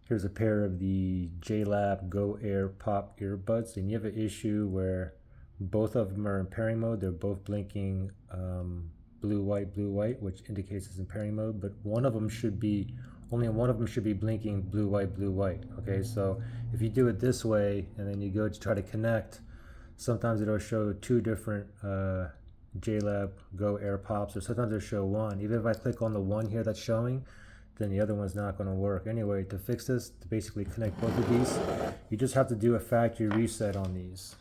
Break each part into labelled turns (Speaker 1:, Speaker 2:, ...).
Speaker 1: Here's a pair of the JLab Go Air Pop earbuds, and you have an issue where both of them are in pairing mode. They're both blinking blue, white, which indicates it's in pairing mode, but only one of them should be blinking blue, white. Okay, so if you do it this way and then you go to try to connect, sometimes it'll show two different JLab Go Air Pops, or sometimes it'll show one. Even if I click on the one here that's showing, then the other one's not going to work. Anyway, to fix this, to basically connect both of these, you just have to do a factory reset on these.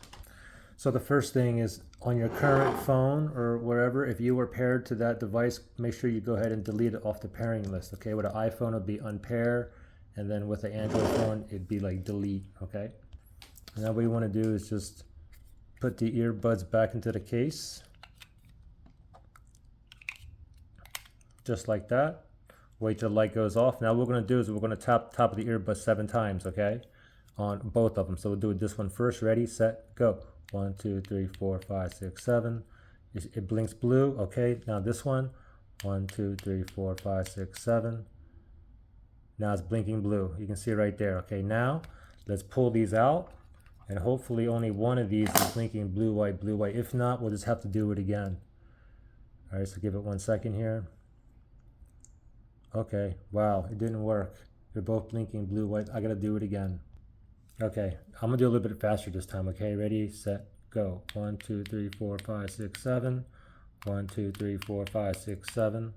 Speaker 1: So the first thing is, on your current phone or wherever, if you were paired to that device, make sure you go ahead and delete it off the pairing list. Okay, with an iPhone it'd be unpair, and then with an Android phone it'd be like delete. Okay, and now what you want to do is just put the earbuds back into the case, just like that. Wait till the light goes off. Now what we're going to do is we're going to tap top of the earbud 7 times, okay, on both of them. So we'll do this one first. Ready, set, go. 1, 2, 3, 4, 5, 6, 7. It blinks blue. Okay, now this one. 1, 2, 3, 4, 5, 6, 7. Now it's blinking blue. You can see right there. Okay, now let's pull these out, and hopefully only one of these is blinking blue, white. If not, we'll just have to do it again. All right, so give it 1 second here. Okay, wow, it didn't work. They're both blinking blue, white. I gotta do it again. Okay, I'm gonna do a little bit faster this time. Okay, ready, set, go. 1, 2, 3, 4, 5, 6, 7. 1, 2, 3, 4, 5, 6, 7.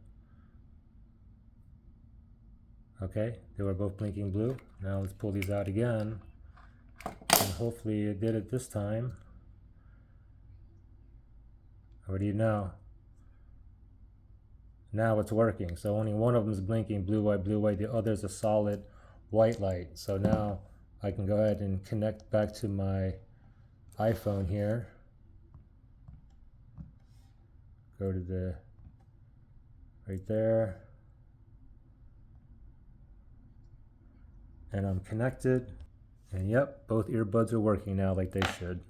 Speaker 1: Okay, they were both blinking blue. Now let's pull these out again, and hopefully it did it this time. What do you know? Now it's working. So only one of them is blinking blue, white. The other is a solid white light. So now I can go ahead and connect back to my iPhone here. Go to the right there. And I'm connected. And yep, both earbuds are working now like they should.